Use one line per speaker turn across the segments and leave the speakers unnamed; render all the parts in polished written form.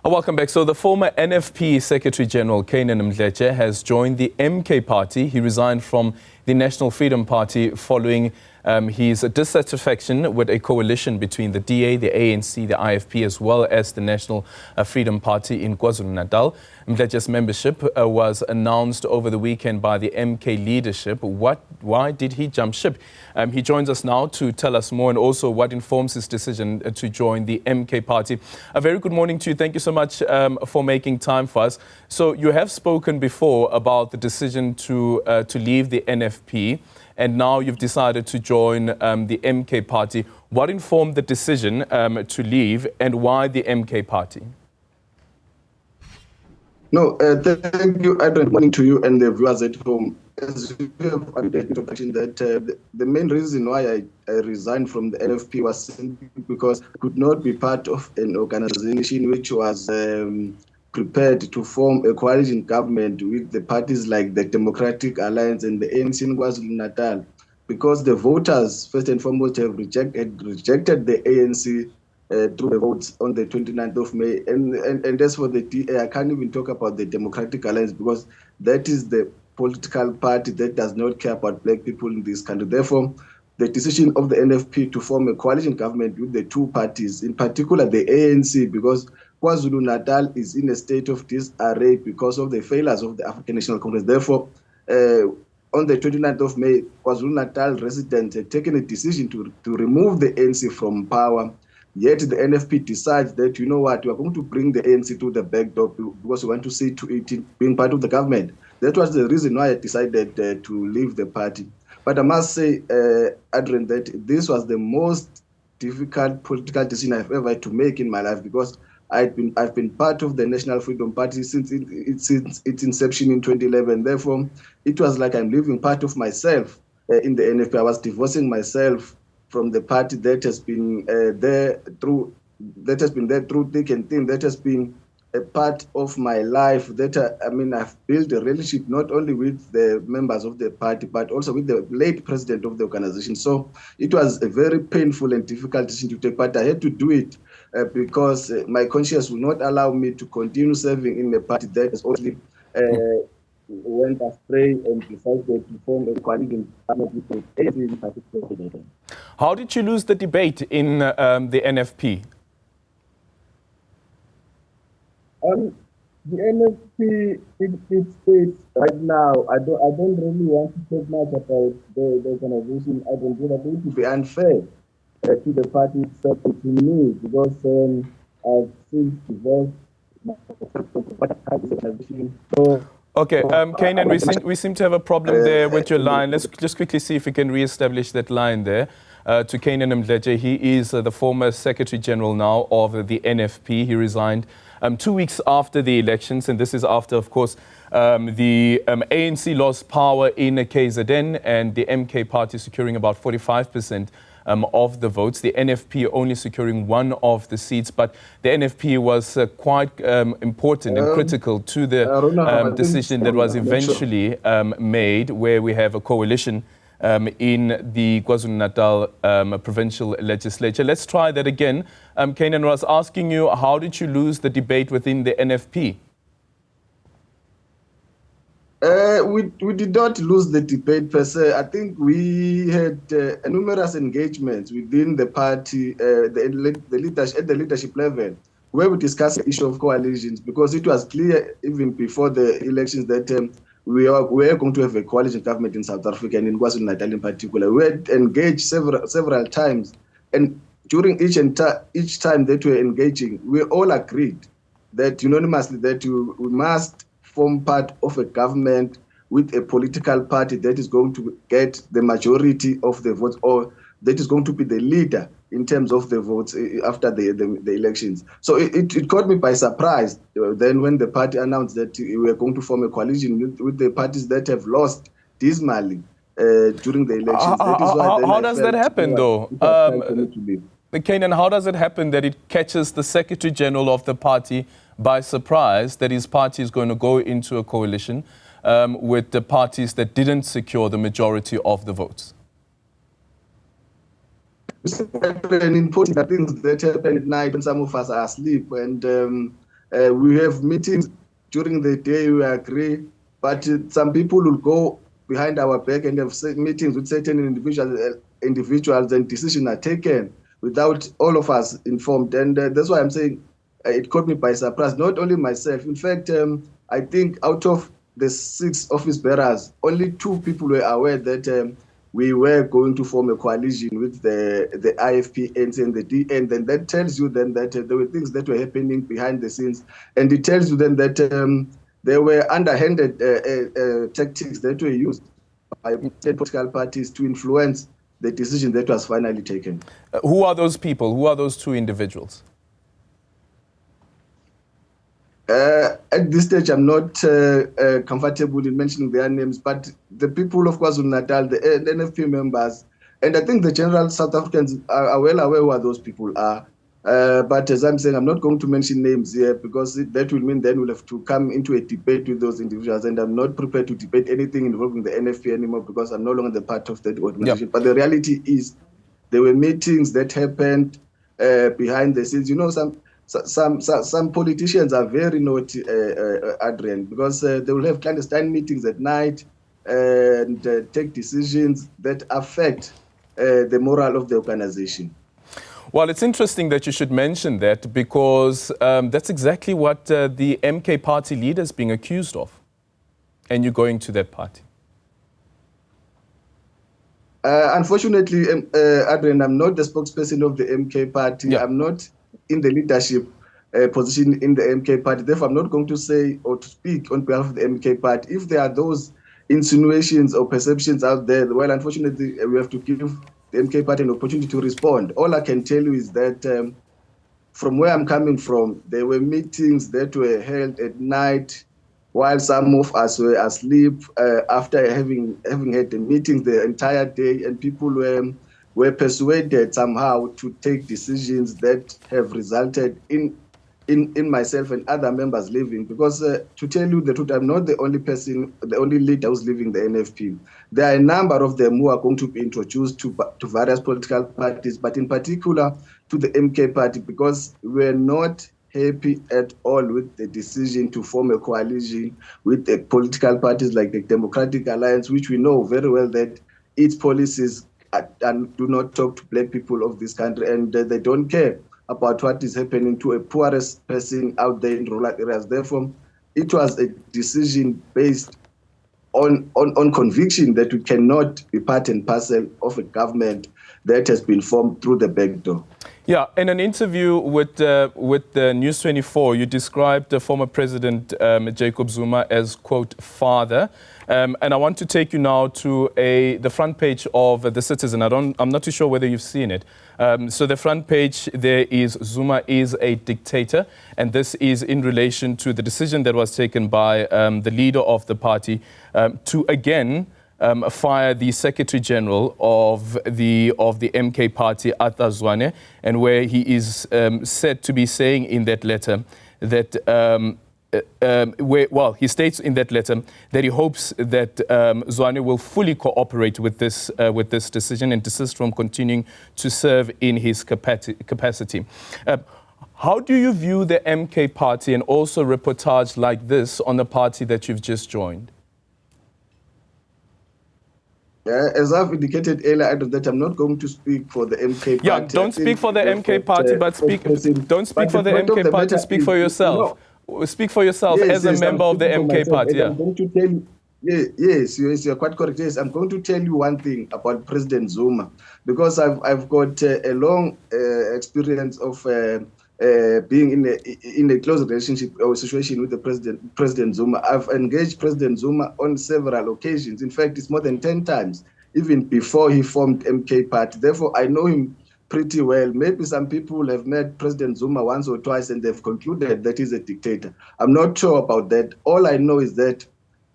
Welcome back. So the former NFP Secretary General Canaan Mdletshe has joined the MK party. He resigned from the National Freedom Party following his dissatisfaction with a coalition between the DA, the ANC, the IFP, as well as the National Freedom Party in KwaZulu-Natal. Mdletshe's membership was announced over the weekend by the MK leadership. Why did he jump ship? He joins us now to tell us more and also what informs his decision to join the MK party. A very good morning to you. Thank you so much for making time for us. So you have spoken before about the decision to leave the NFP, and now you've decided to join the MK party. What informed the decision to leave, and why the MK party?
No, thank you. Good morning to you and the viewers at home. As you have introduction that the main reason why I resigned from the NFP was simply because I could not be part of an organization which was prepared to form a coalition government with the parties like the Democratic Alliance and the ANC in KwaZulu-Natal, because the voters, first and foremost, have rejected the ANC through the votes on the 29th of May. And as for the DA, I can't even talk about the Democratic Alliance, because that is the political party that does not care about black people in this country. Therefore, the decision of the NFP to form a coalition government with the two parties, in particular the ANC, because KwaZulu-Natal is in a state of disarray because of the failures of the African National Congress. Therefore, on the 29th of May, KwaZulu-Natal residents had taken a decision to remove the ANC from power. Yet the NFP decides that, you know what, we are going to bring the ANC to the back door because we want to see to it being part of the government. That was the reason why I decided to leave the party. But I must say, Adrian, that this was the most difficult political decision I've ever had to make in my life, because I've been part of the National Freedom Party since its inception in 2011. Therefore, it was like I'm leaving part of myself in the NFP. I was divorcing myself from the party that has been there through thick and thin, that has been a part of my life. That I've built a relationship not only with the members of the party, but also with the late president of the organization. So it was a very painful and difficult decision to take, but I had to do it because my conscience would not allow me to continue serving in a party that has only went astray and decided to form a coalition.
How did you lose the debate in the NFP?
The NFP, it states right now, I don't really want to talk much about the organization. I don't think it would be unfair to the party itself, to me, because I've since divorced my organization. So,
okay, Canaan, we seem to have a problem there with your line. Let's just quickly see if we can re-establish that line there. To Canaan Mdletshe, he is the former Secretary General now of the NFP. He resigned 2 weeks after the elections, and this is after, of course, the ANC lost power in KZN and the MK party securing about 45% of the votes. The NFP only securing one of the seats, but the NFP was quite important and critical to the decision that was eventually made, where we have a coalition in the KwaZulu-Natal provincial legislature. Let's try that again. Canaan, was asking you, how did you lose the debate within the NFP?
We did not lose the debate per se. I think we had numerous engagements within the party, the leadership, at the leadership level, where we discussed the issue of coalitions, because it was clear even before the elections that we are going to have a coalition government in South Africa and in KwaZulu-Natal in particular. We had engaged several times, and during each time that we were engaging, we all agreed that unanimously that we must form part of a government with a political party that is going to get the majority of the votes, or that is going to be the leader in terms of the votes after the elections. So it caught me by surprise then when the party announced that we were going to form a coalition with the parties that have lost dismally during the elections.
How does that happen, though? Canaan, how does it happen that it catches the Secretary General of the party by surprise that his party is going to go into a coalition with the parties that didn't secure the majority of the votes?
Important things that happen at night when some of us are asleep, and We have meetings during the day, we agree, but some people will go behind our back and have meetings with certain individuals and decisions are taken without all of us informed. And that's why I'm saying it caught me by surprise, not only myself. In fact, I think out of the 6 office bearers, only 2 people were aware that we were going to form a coalition with the IFP and the DN. Then that tells you then that there were things that were happening behind the scenes. And it tells you then that there were underhanded tactics that were used by political parties to influence the decision that was finally taken.
Who are those people? Who are those 2 individuals?
At this stage, I'm not comfortable in mentioning their names, but the people of KwaZulu-Natal, the NFP members, and I think the general South Africans are well aware who those people are. But as I'm saying, I'm not going to mention names here because that will mean then we'll have to come into a debate with those individuals, and I'm not prepared to debate anything involving the NFP anymore because I'm no longer the part of that organization. Yep. But the reality is there were meetings that happened behind the scenes. You know, some politicians are very naughty, Adrian, because they will have clandestine meetings at night and take decisions that affect the morale of the organization.
Well, it's interesting that you should mention that because that's exactly what the MK party leader is being accused of. And you're going to that party.
Unfortunately, Adrian, I'm not the spokesperson of the MK party. Yeah. I'm not in the leadership position in the MK party. Therefore, I'm not going to say or to speak on behalf of the MK party. If there are those insinuations or perceptions out there, well, unfortunately, we have to give the MK party an opportunity to respond. All I can tell you is that from where I'm coming from, there were meetings that were held at night while some of us were asleep after having had the meetings the entire day, and people were persuaded somehow to take decisions that have resulted in myself and other members leaving. Because to tell you the truth, I'm not the only person, the only leader who's leaving the NFP. There are a number of them who are going to be introduced to various political parties, but in particular to the MK party, because we're not happy at all with the decision to form a coalition with the political parties like the Democratic Alliance, which we know very well that its policies do not talk to black people of this country, and they don't care about what is happening to a poorest person out there in rural areas. Therefore, it was a decision based on conviction that we cannot be part and parcel of a government that has been formed through the back door.
Yeah, in an interview with the News 24, you described the former president Jacob Zuma as, quote, father. And I want to take you now to the front page of The Citizen. I'm not too sure whether you've seen it. So the front page there is Zuma is a dictator, and this is in relation to the decision that was taken by the leader of the party to again fire the Secretary General of the MK party, Arthur Zwane, and where he is said to be saying in that letter that he states in that letter that he hopes that Zwane will fully cooperate with this decision and desist from continuing to serve in his capacity. How do you view the MK party and also reportage like this on the party that you've just joined?
As I've indicated earlier, I know that I'm not going to speak for the MK party.
Yeah, don't speak for the MK party, but don't speak for the MK party, speak for yourself. Speak for yourself as a member of the MK party. Yeah.
I'm going to tell you, yes, you're quite correct. Yes, I'm going to tell you one thing about President Zuma, because I've got a long experience of being in a close relationship or situation with the President Zuma. I've engaged President Zuma on several occasions. In fact, it's more than 10 times, even before he formed MK party. Therefore, I know him pretty well. Maybe some people have met President Zuma once or twice and they've concluded that he's a dictator. I'm not sure about that. All I know is that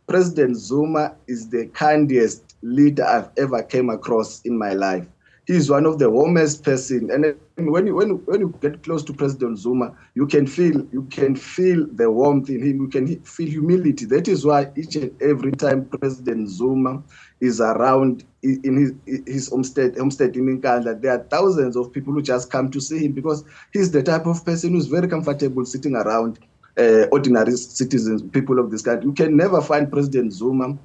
President Zuma is the kindest leader I've ever came across in my life. He's one of the warmest person, and when you get close to President Zuma, you can feel the warmth in him. You can feel humility. That is why each and every time President Zuma is around in his homestead in Nkandla, there are thousands of people who just come to see him because he's the type of person who's very comfortable sitting around ordinary citizens, people of this country. You can never find President Zuma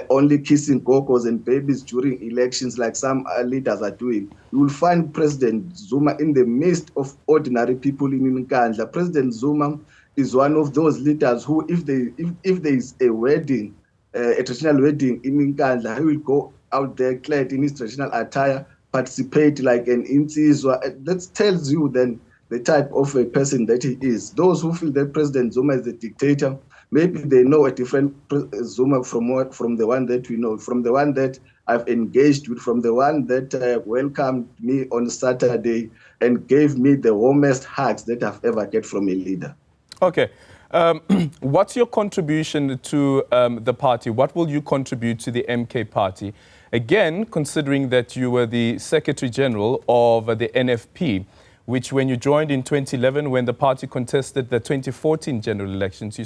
only kissing gogos and babies during elections like some leaders are doing. You will find President Zuma in the midst of ordinary people in Nkandla. President Zuma is one of those leaders who, if there is a wedding, a traditional wedding in Nkandla, he will go out there clad in his traditional attire, participate like an insizwa. That tells you then the type of a person that he is. Those who feel that President Zuma is a dictator, maybe they know a different Zuma from the one that we know, from the one that I've engaged with, from the one that welcomed me on Saturday and gave me the warmest hugs that I've ever get from a leader.
Okay. What's your contribution to the party? What will you contribute to the MK party? Again, considering that you were the Secretary General of the NFP, which when you joined in 2011, when the party contested the 2014 general elections, you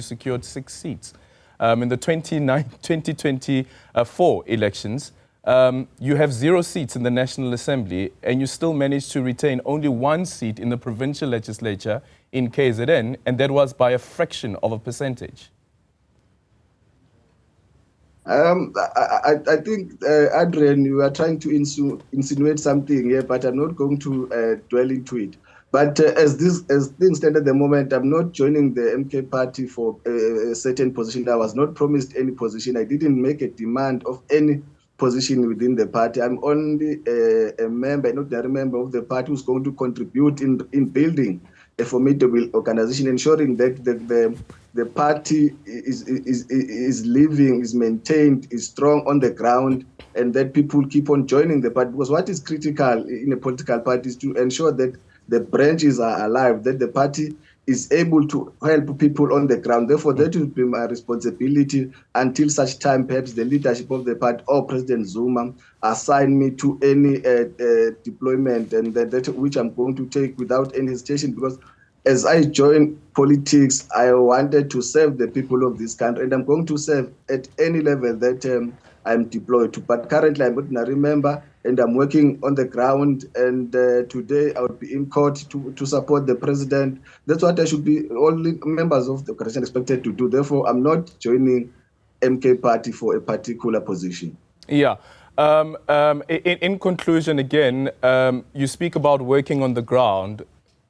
secured 6 seats. In the 2024 elections, you have 0 seats in the National Assembly, and you still managed to retain only 1 seat in the provincial legislature in KZN, and that was by a fraction of a percentage.
I think, Adrian, you are trying to insinuate something here, but I'm not going to dwell into it. But as things stand at the moment, I'm not joining the MK party for a certain position. I was not promised any position. I didn't make a demand of any position within the party. I'm only a member, not a member of the party who's going to contribute in building a formidable organization, ensuring that the party is living, is maintained, is strong on the ground, and that people keep on joining the party. Because what is critical in a political party is to ensure that the branches are alive, that the party is able to help people on the ground. Therefore, that will be my responsibility until such time perhaps the leadership of the party or President Zuma assign me to any deployment, and that which I'm going to take without any hesitation, because as I joined politics, I wanted to serve the people of this country, and I'm going to serve at any level that I'm deployed to. But currently, I'm not remember, and I'm working on the ground. And today, I will be in court to support the president. That's what I should be. All members of the organization expected to do. Therefore, I'm not joining MK party for a particular position.
Yeah. In conclusion, again, you speak about working on the ground.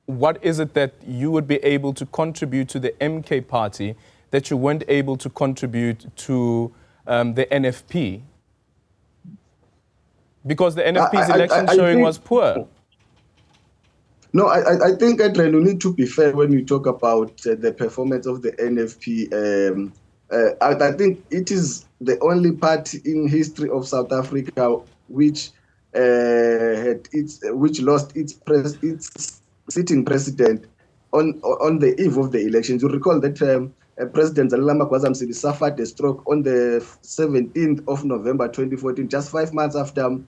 What is it that you would be able to contribute to the MK party that you weren't able to contribute to the NFP? Because the NFP's election showing was poor.
No, I think, Adrian, you need to be fair when you talk about the performance of the NFP. I think it is the only party in history of South Africa which lost its sitting president on the eve of the elections. You recall that President Zalilama Kwazamsili suffered a stroke on the 17th of November 2014, just 5 months after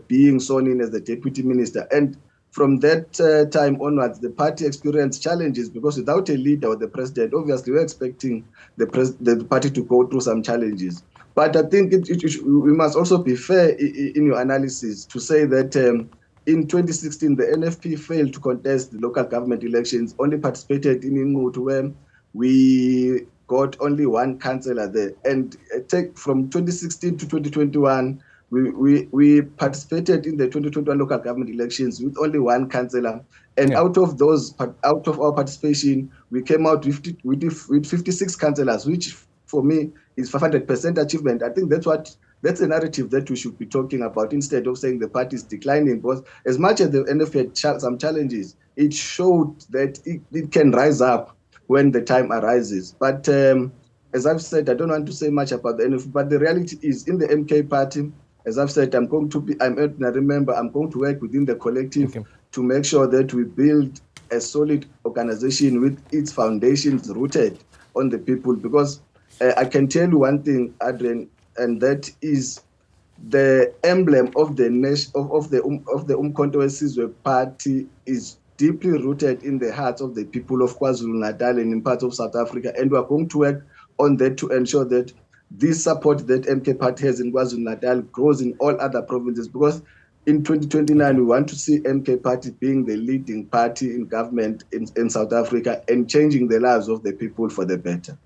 being sworn in as the deputy minister. And from that time onwards, the party experienced challenges because without a leader or the president, obviously we're expecting the party to go through some challenges. But I think we must also be fair in your analysis to say that in 2016, the NFP failed to contest the local government elections, only participated in Ingutu, where we got only 1 councillor there. And from 2016 to 2021, we participated in the 2021 local government elections with only 1 councillor. And out of our participation, we came out with 56 councillors, which for me is 500% achievement. I think that's a narrative that we should be talking about instead of saying the party is declining. Because as much as the NFP had some challenges, it showed that it can rise up when the time arises. But as I've said, I don't want to say much about the NFP, but the reality is in the MK party, as I've said, I'm going to work within the collective to make sure that we build a solid organization with its foundations rooted on the people. Because I can tell you one thing, Adrian, and that is the emblem of the Umkhonto weSizwe party is deeply rooted in the hearts of the people of KwaZulu-Natal and in parts of South Africa. And we are going to work on that to ensure that this support that MK party has in KwaZulu-Natal grows in all other provinces. Because in 2029, we want to see MK Party being the leading party in government in South Africa and changing the lives of the people for the better.